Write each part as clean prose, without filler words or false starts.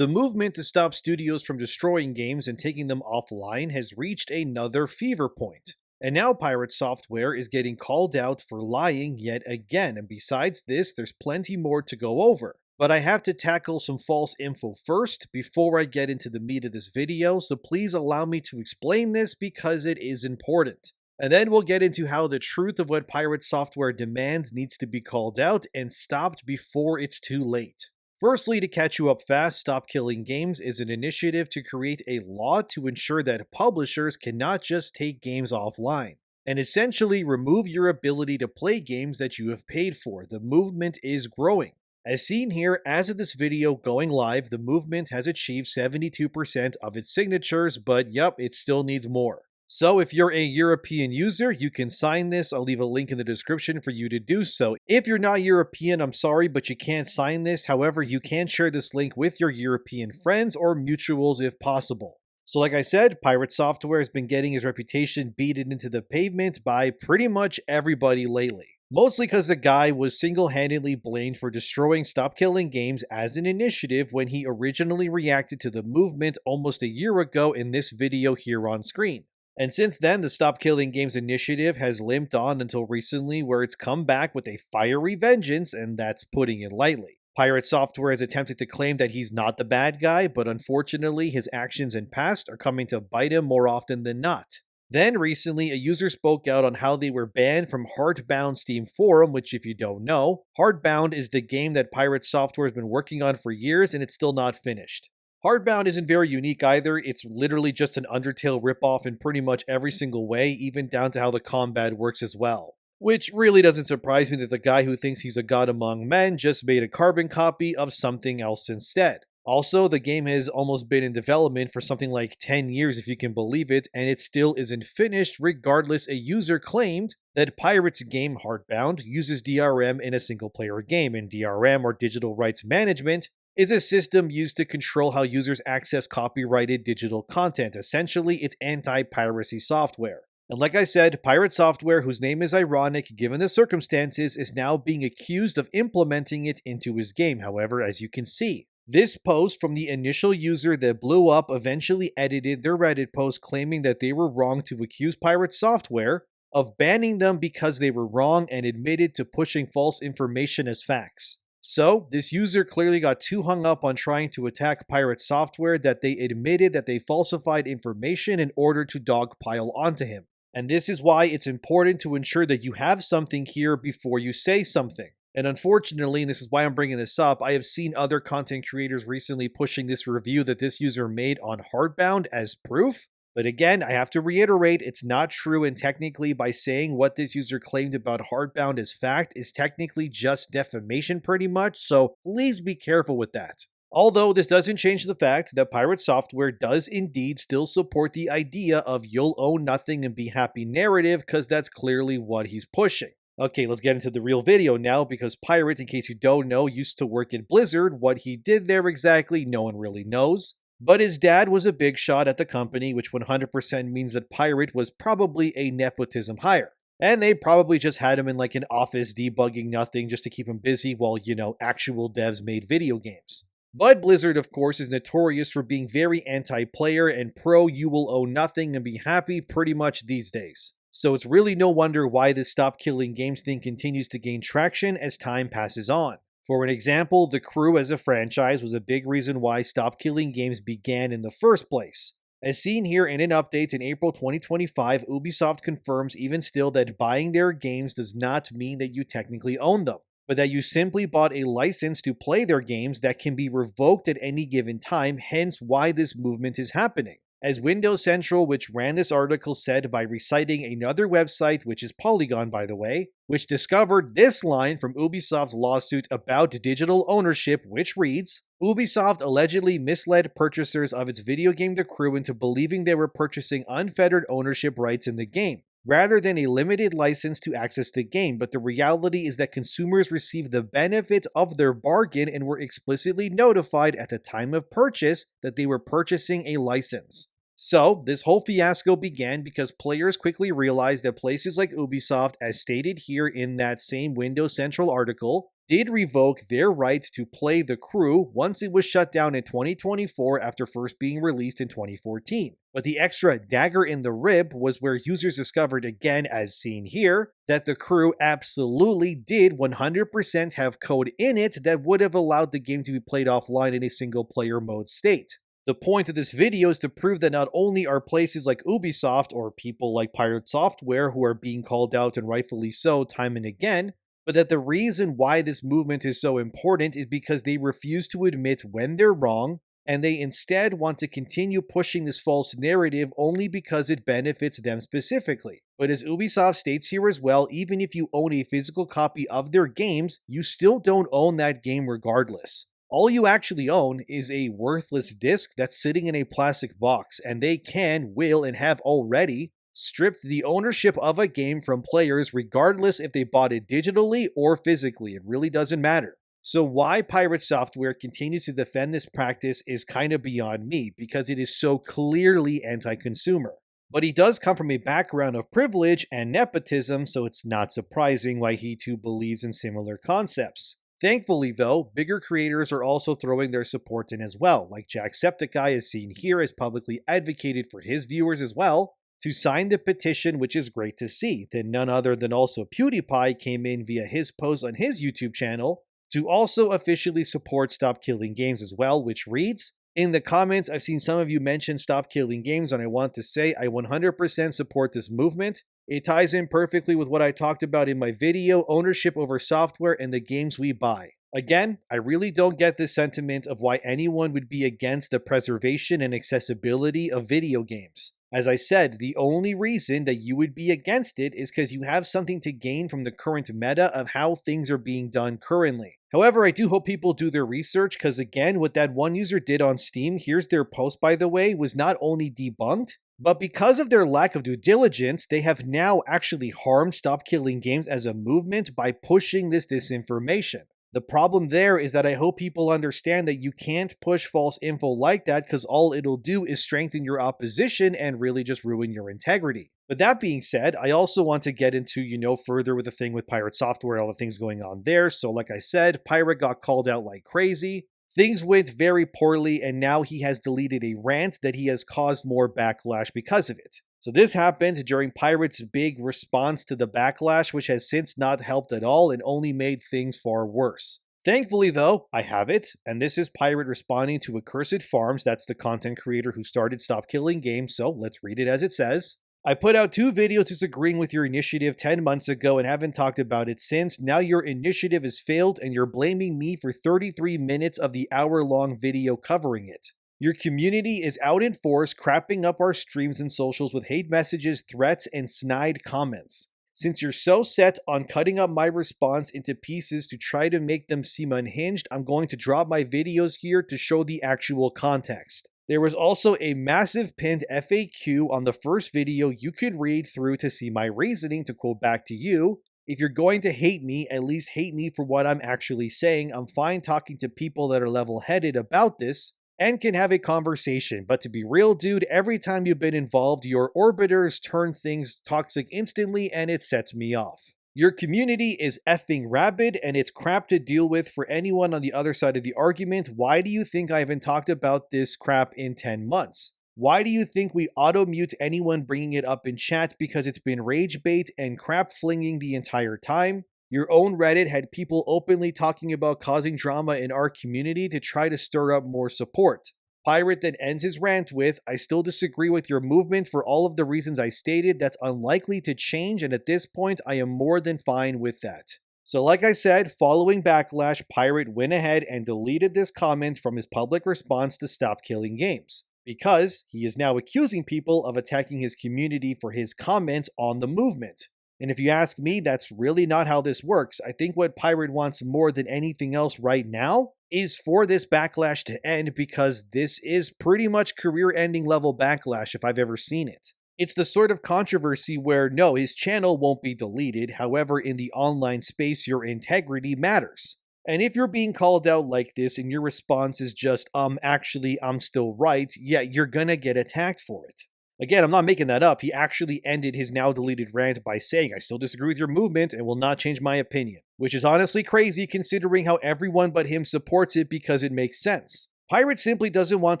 The movement to stop studios from destroying games and taking them offline has reached another fever point. And now Pirate Software is getting called out for lying yet again, and besides this, there's plenty more to go over. But I have to tackle some false info first before I get into the meat of this video, so please allow me to explain this because it is important. And then we'll get into how the truth of what Pirate Software demands needs to be called out and stopped before it's too late. Firstly, to catch you up fast, Stop Killing Games is an initiative to create a law to ensure that publishers cannot just take games offline, and essentially remove your ability to play games that you have paid for. The movement is growing. As seen here, as of this video going live, the movement has achieved 72% of its signatures, but yup, it still needs more. So if you're a European user, you can sign this. I'll leave a link in the description for you to do so. If you're not European, I'm sorry, but you can't sign this. However, you can share this link with your European friends or mutuals if possible. So like I said, Pirate Software has been getting his reputation beaten into the pavement by pretty much everybody lately. Mostly because the guy was single-handedly blamed for destroying Stop Killing Games as an initiative when he originally reacted to the movement almost a year ago in this video here on screen. And since then, the Stop Killing Games initiative has limped on until recently, where it's come back with a fiery vengeance, and that's putting it lightly. Pirate Software has attempted to claim that he's not the bad guy, but unfortunately his actions in past are coming to bite him more often than not. Then recently, a user spoke out on how they were banned from Heartbound Steam Forum, which if you don't know, Heartbound is the game that Pirate Software has been working on for years and it's still not finished. Heartbound isn't very unique either. It's literally just an Undertale ripoff in pretty much every single way, even down to how the combat works as well. Which really doesn't surprise me that the guy who thinks he's a god among men just made a carbon copy of something else instead. Also, the game has almost been in development for something like 10 years if you can believe it, and it still isn't finished regardless. A user claimed that Pirate's game Heartbound uses DRM in a single player game, and DRM, or Digital Rights Management, is a system used to control how users access copyrighted digital content. Essentially, it's anti-piracy software. And like I said, Pirate Software, whose name is ironic given the circumstances, is now being accused of implementing it into his game. However, as you can see, this post from the initial user that blew up eventually edited their Reddit post claiming that they were wrong to accuse Pirate Software of banning them because they were wrong and admitted to pushing false information as facts. So, this user clearly got too hung up on trying to attack Pirate Software that they admitted that they falsified information in order to dogpile onto him. And this is why it's important to ensure that you have something here before you say something. And unfortunately, and this is why I'm bringing this up, I have seen other content creators recently pushing this review that this user made on Heartbound as proof. But again, I have to reiterate, it's not true, and technically by saying what this user claimed about Heartbound as fact is technically just defamation pretty much, so please be careful with that. Although this doesn't change the fact that Pirate Software does indeed still support the idea of you'll own nothing and be happy narrative, because that's clearly what he's pushing. Okay, let's get into the real video now, because Pirate, in case you don't know, used to work at Blizzard. What he did there exactly, no one really knows. But his dad was a big shot at the company, which 100% means that Pirate was probably a nepotism hire. And they probably just had him in like an office debugging nothing just to keep him busy while, actual devs made video games. But Blizzard, of course, is notorious for being very anti-player and pro you will own nothing and be happy pretty much these days. So it's really no wonder why this Stop Killing Games thing continues to gain traction as time passes on. For an example, The Crew as a franchise was a big reason why Stop Killing Games began in the first place. As seen here in an update in April 2025, Ubisoft confirms even still that buying their games does not mean that you technically own them, but that you simply bought a license to play their games that can be revoked at any given time, hence why this movement is happening. As Windows Central, which ran this article, said by reciting another website, which is Polygon by the way, which discovered this line from Ubisoft's lawsuit about digital ownership, which reads, Ubisoft allegedly misled purchasers of its video game The Crew into believing they were purchasing unfettered ownership rights in the game, rather than a limited license to access the game, but the reality is that consumers received the benefit of their bargain and were explicitly notified at the time of purchase that they were purchasing a license. So, this whole fiasco began because players quickly realized that places like Ubisoft, as stated here in that same Windows Central article, did revoke their right to play The Crew once it was shut down in 2024 after first being released in 2014. But the extra dagger in the rib was where users discovered, again as seen here, that The Crew absolutely did 100% have code in it that would have allowed the game to be played offline in a single player mode state. The point of this video is to prove that not only are places like Ubisoft or people like Pirate Software who are being called out, and rightfully so, time and again, but that the reason why this movement is so important is because they refuse to admit when they're wrong, and they instead want to continue pushing this false narrative only because it benefits them specifically. But as Ubisoft states here as well, even if you own a physical copy of their games, you still don't own that game regardless. All you actually own is a worthless disc that's sitting in a plastic box, and they can, will, and have already stripped the ownership of a game from players regardless if they bought it digitally or physically. It really doesn't matter. So why Pirate Software continues to defend this practice is kind of beyond me, because it is so clearly anti-consumer. But he does come from a background of privilege and nepotism, so it's not surprising why he too believes in similar concepts. Thankfully though, bigger creators are also throwing their support in as well, like Jacksepticeye, as seen here, has publicly advocated for his viewers as well to sign the petition, which is great to see. Then none other than also PewDiePie came in via his post on his YouTube channel to also officially support Stop Killing Games as well, which reads, "In the comments, I've seen some of you mention Stop Killing Games, and I want to say I 100% support this movement. It ties in perfectly with what I talked about in my video, ownership over software and the games we buy. Again, I really don't get this sentiment of why anyone would be against the preservation and accessibility of video games. As I said, the only reason that you would be against it is because you have something to gain from the current meta of how things are being done currently. However, I do hope people do their research, because again, what that one user did on Steam, here's their post by the way, was not only debunked, but because of their lack of due diligence, they have now actually harmed Stop Killing Games as a movement by pushing this disinformation. The problem there is that I hope people understand that you can't push false info like that, because all it'll do is strengthen your opposition and really just ruin your integrity. But that being said, I also want to get into, further with the thing with Pirate Software, all the things going on there. So like I said, Pirate got called out like crazy. Things went very poorly, and now he has deleted a rant that he has caused more backlash because of it. So this happened during Pirate's big response to the backlash, which has since not helped at all and only made things far worse. Thankfully though, I have it, and this is Pirate responding to Accursed Farms, that's the content creator who started Stop Killing Games, so let's read it as it says. "I put out 2 videos disagreeing with your initiative 10 months ago and haven't talked about it since. Now your initiative has failed and you're blaming me for 33 minutes of the hour-long video covering it. Your community is out in force, crapping up our streams and socials with hate messages, threats, and snide comments. Since you're so set on cutting up my response into pieces to try to make them seem unhinged, I'm going to drop my videos here to show the actual context. There was also a massive pinned FAQ on the first video you could read through to see my reasoning. To quote back to you, if you're going to hate me, at least hate me for what I'm actually saying. I'm fine talking to people that are level-headed about this and can have a conversation, but to be real, dude, every time you've been involved, your orbiters turn things toxic instantly and it sets me off. Your community is effing rabid and it's crap to deal with for anyone on the other side of the argument. Why do you think I haven't talked about this crap in 10 months? Why do you think we auto-mute anyone bringing it up in chat because it's been rage bait and crap flinging the entire time? Your own Reddit had people openly talking about causing drama in our community to try to stir up more support. Pirate then ends his rant with, I still disagree with your movement for all of the reasons I stated. That's unlikely to change, and at this point, I am more than fine with that. So like I said, following backlash, Pirate went ahead and deleted this comment from his public response to Stop Killing Games, because he is now accusing people of attacking his community for his comments on the movement. And if you ask me, that's really not how this works. I think what Pirate wants more than anything else right now is for this backlash to end, because this is pretty much career-ending level backlash if I've ever seen it. It's the sort of controversy where, no, his channel won't be deleted. However, in the online space, your integrity matters. And if you're being called out like this and your response is just, actually, I'm still right, yeah, you're gonna get attacked for it. Again, I'm not making that up. He actually ended his now deleted rant by saying, "I still disagree with your movement and will not change my opinion," which is honestly crazy considering how everyone but him supports it because it makes sense. Pirate simply doesn't want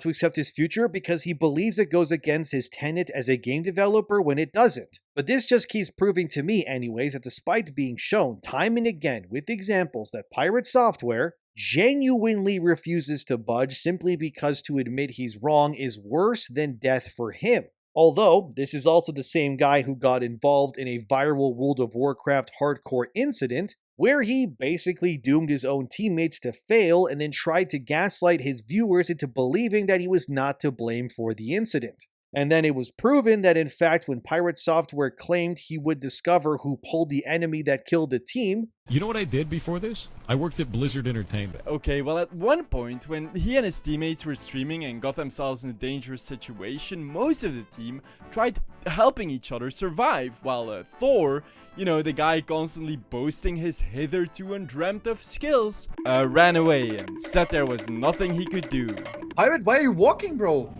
to accept his future because he believes it goes against his tenet as a game developer when it doesn't. But this just keeps proving to me anyways that despite being shown time and again with examples that Pirate Software genuinely refuses to budge simply because to admit he's wrong is worse than death for him. Although, this is also the same guy who got involved in a viral World of Warcraft hardcore incident where he basically doomed his own teammates to fail and then tried to gaslight his viewers into believing that he was not to blame for the incident. And then it was proven that in fact when Pirate Software claimed he would discover who pulled the enemy that killed the team. You know what I did before this? I worked at Blizzard Entertainment. Okay, well at one point, when he and his teammates were streaming and got themselves in a dangerous situation, most of the team tried helping each other survive, while Thor, you know, the guy constantly boasting his hitherto undreamt of skills, ran away and said there was nothing he could do. Pirate, why are you walking, bro?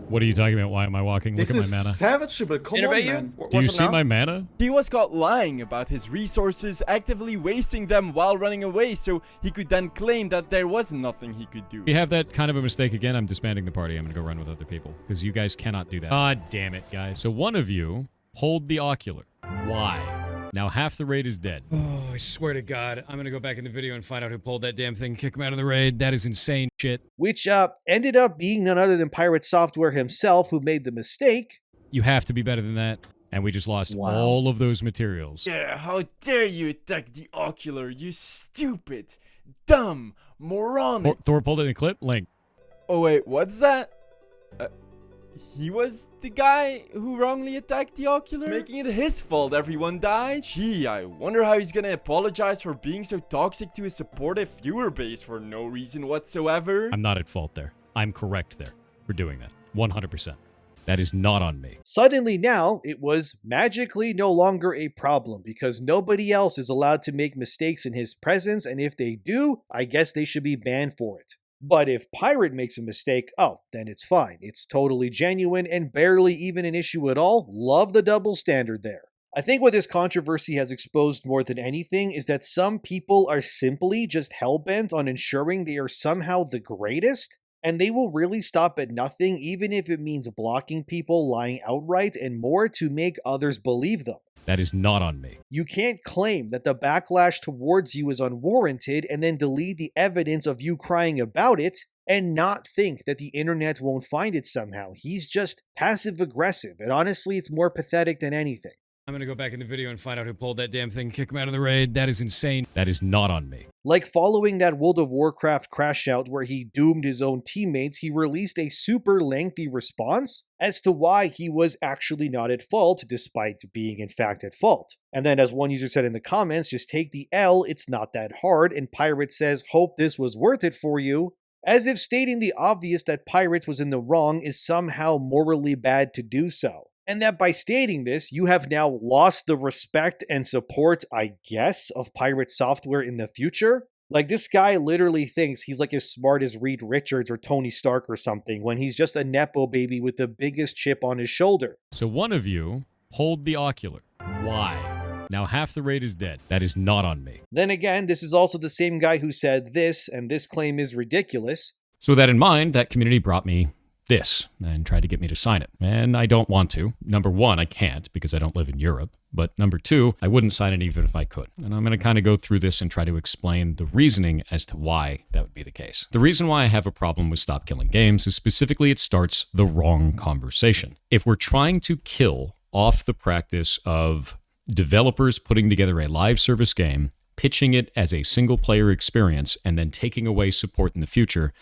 What are you talking about? Why am I walking? Look at my mana. This is savage, but come on, man. Do you see my mana? He was caught lying about his resources, actively wasting them while running away, so he could then claim that there was nothing he could do. If you have that kind of a mistake again, I'm disbanding the party. I'm gonna go run with other people, because you guys cannot do that. God damn it, guys. So one of you pulled the ocular. Why? Now half the raid is dead. Oh, I swear to God. I'm gonna go back in the video and find out who pulled that damn thing, kick him out of the raid. That is insane shit. Which ended up being none other than Pirate Software himself who made the mistake. You have to be better than that. And we just lost all of those materials. Yeah, how dare you attack the ocular, you stupid, dumb, moronic. Thor pulled it in a clip? Link. Oh wait, what's that? He was the guy who wrongly attacked the ocular? Making it his fault everyone died? Gee, I wonder how he's gonna apologize for being so toxic to his supportive viewer base for no reason whatsoever. I'm not at fault there. I'm correct there for doing that. 100%. That is not on me. Suddenly now, it was magically no longer a problem because nobody else is allowed to make mistakes in his presence, and if they do, I guess they should be banned for it. But if Pirate makes a mistake, oh, then it's fine. It's totally genuine and barely even an issue at all. Love the double standard there. I think what this controversy has exposed more than anything is that some people are simply just hellbent on ensuring they are somehow the greatest, and they will really stop at nothing even if it means blocking people, lying outright, and more to make others believe them. That is not on me. You can't claim that the backlash towards you is unwarranted and then delete the evidence of you crying about it and not think that the internet won't find it somehow. He's just passive-aggressive, and honestly, it's more pathetic than anything. I'm gonna go back in the video and find out who pulled that damn thing, kick him out of the raid. That is insane. That is not on me. Like following that World of Warcraft crash out where he doomed his own teammates, he released a super lengthy response as to why he was actually not at fault, despite being in fact at fault. And then as one user said in the comments, just take the L, it's not that hard, and Pirate says, hope this was worth it for you, as if stating the obvious that Pirate was in the wrong is somehow morally bad to do so. And that by stating this, you have now lost the respect and support, I guess, of Pirate Software in the future. Like, this guy literally thinks he's like as smart as Reed Richards or Tony Stark or something, when he's just a nepo baby with the biggest chip on his shoulder. So one of you pulled the ocular. Why? Now half the raid is dead. That is not on me. Then again, this is also the same guy who said this, and this claim is ridiculous. So with that in mind, that community brought me this and tried to get me to sign it. And I don't want to. Number one, I can't because I don't live in Europe. But number two, I wouldn't sign it even if I could. And I'm going to kind of go through this and try to explain the reasoning as to why that would be the case. The reason why I have a problem with Stop Killing Games is specifically it starts the wrong conversation. If we're trying to kill off the practice of developers putting together a live service game, pitching it as a single player experience, and then taking away support in the future,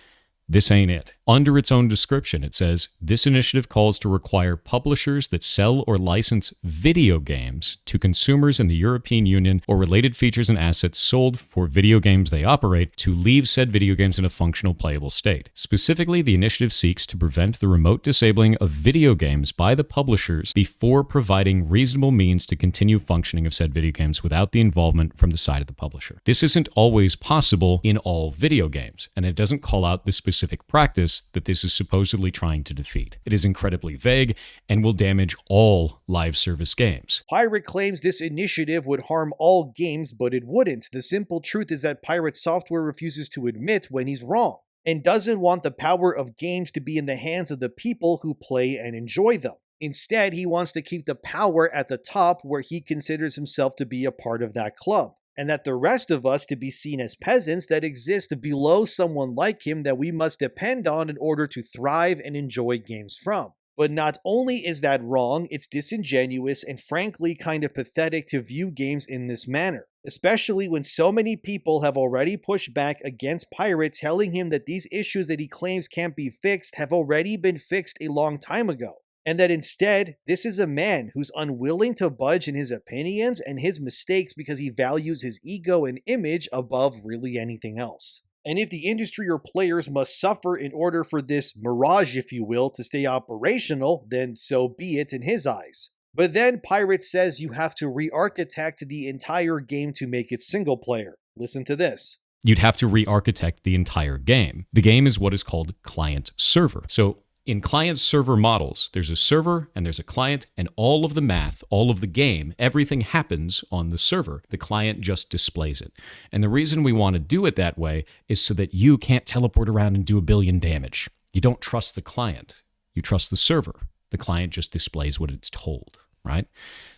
this ain't it. Under its own description, it says, this initiative calls to require publishers that sell or license video games to consumers in the European Union or related features and assets sold for video games they operate to leave said video games in a functional playable state. Specifically, the initiative seeks to prevent the remote disabling of video games by the publishers before providing reasonable means to continue functioning of said video games without the involvement from the side of the publisher. This isn't always possible in all video games, and it doesn't call out the specific specific practice that this is supposedly trying to defeat. It is incredibly vague and will damage all live service games. Pirate claims this initiative would harm all games, but it wouldn't. The simple truth is that Pirate Software refuses to admit when he's wrong, and doesn't want the power of games to be in the hands of the people who play and enjoy them. Instead, he wants to keep the power at the top, where he considers himself to be a part of that club, and that the rest of us to be seen as peasants that exist below someone like him that we must depend on in order to thrive and enjoy games from. But not only is that wrong, it's disingenuous and frankly kind of pathetic to view games in this manner, especially when so many people have already pushed back against Pirate, telling him that these issues that he claims can't be fixed have already been fixed a long time ago. And that instead, this is a man who's unwilling to budge in his opinions and his mistakes because he values his ego and image above really anything else. And if the industry or players must suffer in order for this mirage, if you will, to stay operational, then so be it in his eyes. But then Pirate says you have to re-architect the entire game to make it single player. Listen to this. You'd have to re-architect the entire game. The game is what is called client-server. So in client-server models, there's a server and there's a client, and all of the math, all of the game, everything happens on the server. The client just displays it. And the reason we want to do it that way is so that you can't teleport around and do a billion damage. You don't trust the client. You trust the server. The client just displays what it's told, right?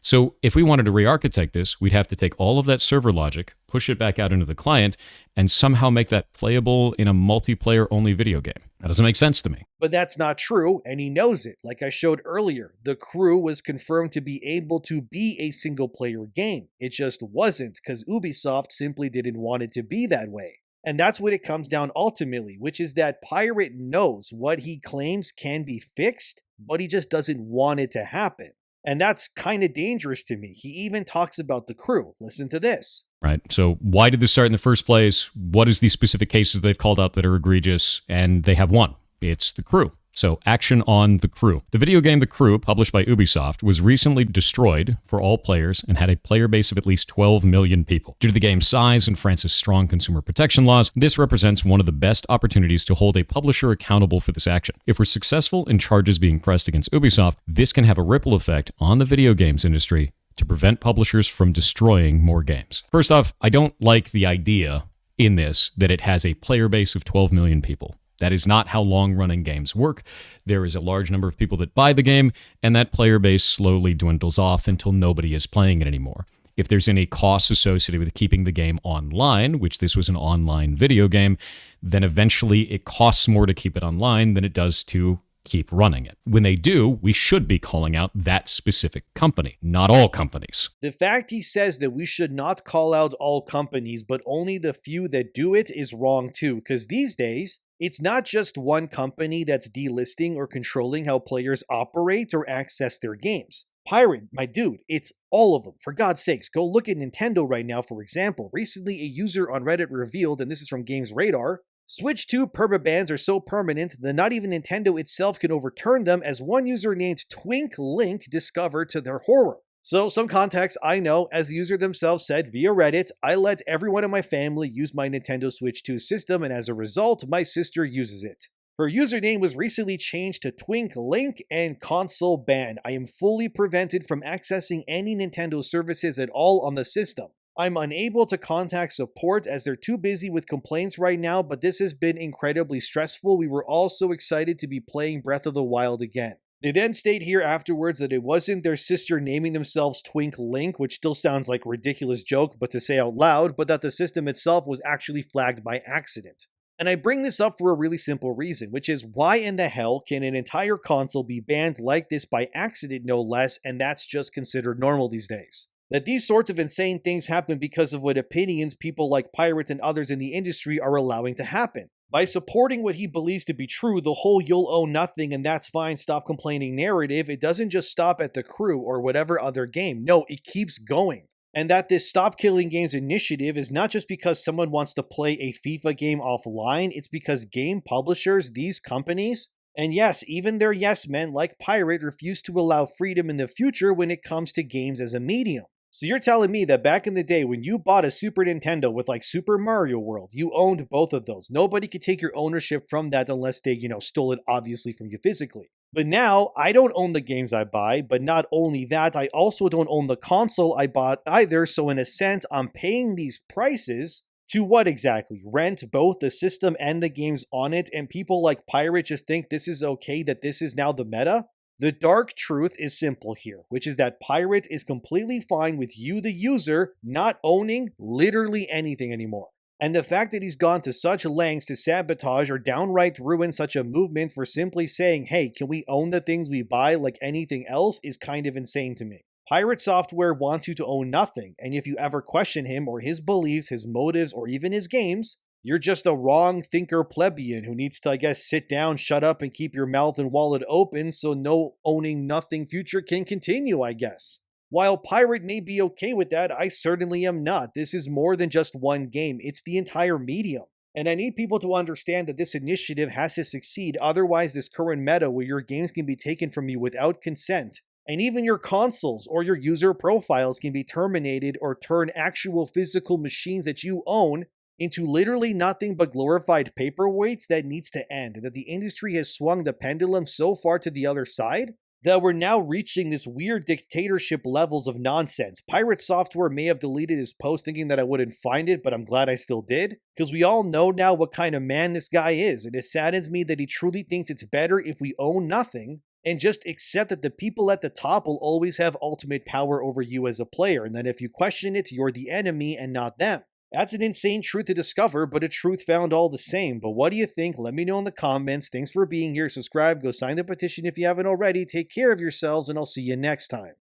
So if we wanted to re-architect this, we'd have to take all of that server logic, push it back out into the client, and somehow make that playable in a multiplayer-only video game. That doesn't make sense to me. But that's not true, and he knows it. Like I showed earlier, the Crew was confirmed to be able to be a single-player game. It just wasn't, because Ubisoft simply didn't want it to be that way. And that's what it comes down ultimately, which is that Pirate knows what he claims can be fixed, but he just doesn't want it to happen. And that's kind of dangerous to me. He even talks about the Crew. Listen to this. Right. So why did this start in the first place? What is the specific cases they've called out that are egregious? And they have one. It's the Crew. So action on the Crew. The video game The Crew, published by Ubisoft, was recently destroyed for all players and had a player base of at least 12 million people. Due to the game's size and France's strong consumer protection laws, this represents one of the best opportunities to hold a publisher accountable for this action. If we're successful in charges being pressed against Ubisoft, this can have a ripple effect on the video games industry to prevent publishers from destroying more games. First off, I don't like the idea in this that it has a player base of 12 million people. That is not how long-running games work. There is a large number of people that buy the game, and that player base slowly dwindles off until nobody is playing it anymore. If there's any costs associated with keeping the game online, which this was an online video game, then eventually it costs more to keep it online than it does to keep running it. When they do, we should be calling out that specific company, not all companies. The fact he says that we should not call out all companies, but only the few that do it is wrong too, because these days, it's not just one company that's delisting or controlling how players operate or access their games. Pirate, my dude, it's all of them. For God's sakes, go look at Nintendo right now, for example. Recently, a user on Reddit revealed, and this is from Games Radar, Switch 2 permabans are so permanent that not even Nintendo itself can overturn them, as one user named Twink Link discovered to their horror. So, some context, I know, as the user themselves said via Reddit, I let everyone in my family use my Nintendo Switch 2 system, and as a result, my sister uses it. Her username was recently changed to Twink Link and console ban. I am fully prevented from accessing any Nintendo services at all on the system. I'm unable to contact support as they're too busy with complaints right now, but this has been incredibly stressful. We were all so excited to be playing Breath of the Wild again. They then state here afterwards that it wasn't their sister naming themselves Twink Link, which still sounds like a ridiculous joke, but to say out loud, but that the system itself was actually flagged by accident. And I bring this up for a really simple reason, which is why in the hell can an entire console be banned like this by accident, no less, and that's just considered normal these days? That these sorts of insane things happen because of what opinions people like Pirate and others in the industry are allowing to happen. By supporting what he believes to be true, the whole "you'll own nothing and that's fine, stop complaining" narrative, it doesn't just stop at the Crew or whatever other game. No, it keeps going. And that this Stop Killing Games initiative is not just because someone wants to play a FIFA game offline, it's because game publishers, these companies, and yes, even their yes men like Pirate refuse to allow freedom in the future when it comes to games as a medium. So you're telling me that back in the day when you bought a Super Nintendo with like Super Mario World, you owned both of those. Nobody could take your ownership from that unless they, stole it obviously from you physically. But now I don't own the games I buy, but not only that, I also don't own the console I bought either. So in a sense, I'm paying these prices to what exactly? Rent both the system and the games on it, and people like Pirate just think this is okay, that this is now the meta? The dark truth is simple here, which is that Pirate is completely fine with you, the user, not owning literally anything anymore. And the fact that he's gone to such lengths to sabotage or downright ruin such a movement for simply saying, hey, can we own the things we buy like anything else, is kind of insane to me. Pirate Software wants you to own nothing, and if you ever question him or his beliefs, his motives, or even his games, you're just a wrong thinker plebeian who needs to, I guess, sit down, shut up, and keep your mouth and wallet open so no owning nothing future can continue, I guess. While Pirate may be okay with that, I certainly am not. This is more than just one game, it's the entire medium. And I need people to understand that this initiative has to succeed, otherwise this current meta where your games can be taken from you without consent, and even your consoles or your user profiles can be terminated or turn actual physical machines that you own into literally nothing but glorified paperweights, that needs to end. And that the industry has swung the pendulum so far to the other side that we're now reaching this weird dictatorship levels of nonsense. Pirate Software may have deleted his post thinking that I wouldn't find it, but I'm glad I still did, because we all know now what kind of man this guy is, and it saddens me that he truly thinks it's better if we own nothing and just accept that the people at the top will always have ultimate power over you as a player, and that if you question it, you're the enemy and not them. That's an insane truth to discover, but a truth found all the same. But what do you think? Let me know in the comments. Thanks for being here. Subscribe, go sign the petition if you haven't already. Take care of yourselves, and I'll see you next time.